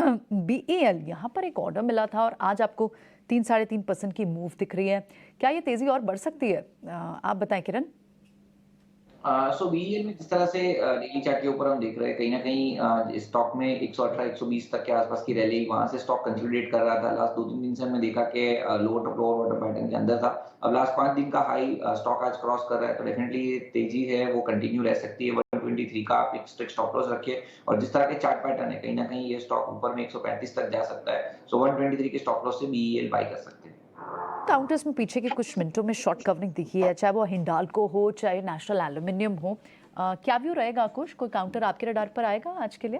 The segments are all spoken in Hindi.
बीईएल यहाँ पर एक ऑर्डर मिला था और आज आपको 3-3.5% की मूव दिख रही है। क्या ये तेजी और बढ़ सकती है? आप बताएं किरण। सो बीईएल में जिस तरह से डेली चार्ट के ऊपर हम देख रहे हैं, कहीं न कहीं इस स्टॉक में 118-120 तक के आसपास की रैली, वहाँ से स्टॉक कंसोलिडेट कर रहा था। लास्ट 2-3 दिन से हमने देखा कि लोअर लोअर वाटर पैटर्न के अंदर था। अब लास्ट 5 दिन का हाई स्टॉक आज क्रॉस कर रहा है, तो डेफिनिटली ये तेज़ी है वो कंटिन्यू रह सकती है। 123 का आप एक स्ट्रिक्ट स्टॉप लॉस रखिए और जिस तरह के चार्ट पैटर्न है, कहीं न कहीं ये स्टॉक ऊपर में 135 तक जा सकता है। सो 123 के स्टॉप लॉस से बीईएल बाय कर सकते हैं। काउंटर्स में पीछे के कुछ मिनटों में शॉर्ट कवरिंग दिखी है, चाहे वो हिंडाल्को हो चाहे नेशनल एल्यूमिनियम हो। क्या व्यू रहेगा कुछ? कोई काउंटर आपके रडार पर आएगा आज के लिए?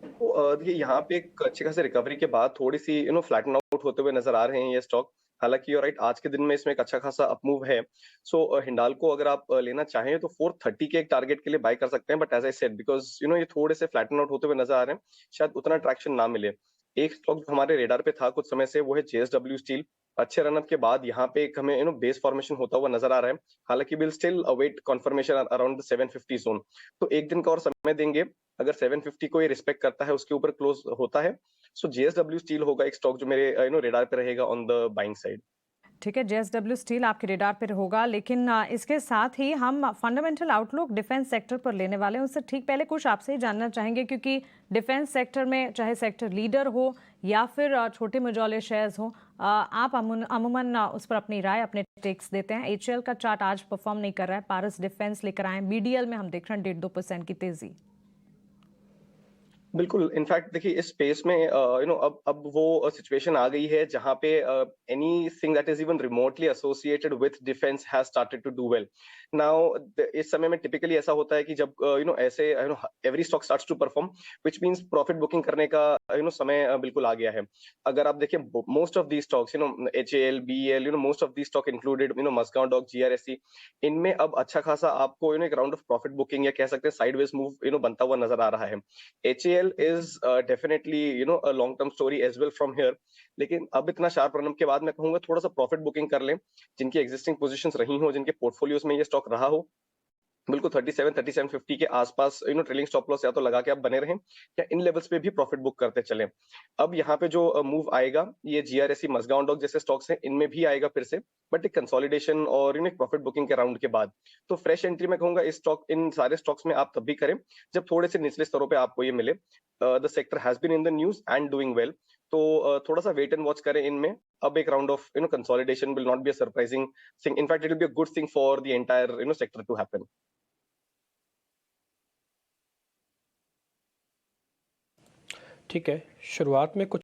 तो देखिए यहाँ पे एक अच्छी खासी रिकवरी के बाद थोड़ी-सी फ्लैटन आउट होते हुए नज़र आ रहे हैं ये स्टॉक। हालाँकि यू आर राइट, आज के दिन में इसमें एक अच्छा खासा अप मूव है। सो हिंडाल्को अगर आप लेना चाहें तो 430 के एक टारगेट के लिए बाय कर सकते हैं, but as I said because ये थोड़े से फ्लैटन आउट होते हुए नज़र आ रहे हैं, शायद उतना ट्रैक्शन ना मिले। एक स्टॉक जो हमारे रेडार पे था कुछ समय से वो है जेएसडब्ल्यू स्टील। अच्छे रन अप के बाद यहाँ पे एक हमें बेस फॉर्मेशन होता हुआ नज़र आ रहा है। हालाँकि we will still await confirmation around the 750 zone. तो 1 दिन का और समय देंगे। अगर 750 को ये रिस्पेक्ट करता है, उसके ऊपर क्लोज होता है, सो जेएसडब्ल्यू स्टील होगा एक स्टॉक जो मेरे रेडार पे रहेगा ऑन द बाइंग साइड। ठीक है, जेएसडब्ल्यू स्टील आपके रेडार पर होगा, लेकिन इसके साथ ही हम फंडामेंटल आउटलुक डिफेंस सेक्टर पर लेने वाले हैं। उससे ठीक पहले कुछ आपसे ही जानना चाहेंगे, क्योंकि डिफेंस सेक्टर में चाहे सेक्टर लीडर हो या फिर छोटे मझौले शेयर्स हो, आप अमूमन उस पर अपनी राय, अपने टेक्स देते हैं। एचएएल का चार्ट आज परफॉर्म नहीं कर रहा है, पारस डिफेंस लेकर आए। बीडीएल में हम देख रहे हैं 1.5-2% की तेजी। बिल्कुल, इनफैक्ट देखिए इस स्पेस में अब वो सिचुएशन आ गई है जहाँ पे anything that is even remotely associated with defence has started to do well. Now इस समय में टिपिकली ऐसा होता है कि जब ऐसे every stock starts to perform, which means profit booking करने का समय बिल्कुल आ गया है। अगर आप देखें most of these stocks HAL, BEL, most of these stock included Mazagon dock, GRSC, इनमें अब अच्छा खासा आपको एक राउंड ऑफ प्रॉफिट बुकिंग या कह सकते हैं साइडवेज मूव बनता हुआ नज़र आ रहा है। HAL is definitely a long term story as well from here. लेकिन अब इतना शार्प रन अप के बाद मैं कहूंगा थोड़ा सा प्रॉफिट बुकिंग कर लें, जिनकी एग्जिस्टिंग पोजीशंस रही हो, जिनके पोर्टफोलियोज में ये स्टॉक रहा हो, बिल्कुल 37-3750 के आसपास ट्रेलिंग स्टॉप लॉस या तो लगा के आप बने रहें या इन लेवल्स पे भी प्रॉफिट बुक करते चलें। अब यहाँ पे जो मूव आएगा ये जीआरएससी, मज़गांव डॉक जैसे स्टॉक्स हैं, इनमें भी आएगा फिर से, बट एक कंसोलिडेशन और एक प्रॉफिट बुकिंग के राउंड के बाद। तो फ्रेश एंट्री मैं कहूंगा इन सारे स्टॉक्स में आप तब भी करें जब थोड़े से निचले स्तरों पे आपको ये मिले। The sector has been in the news and doing well, तो थोड़ा सा वेट एंड वॉच करें इनमें। अब एक round of consolidation will not be a surprising thing, in fact it will be a good thing for the entire sector to happen. ठीक है, शुरुआत में कुछ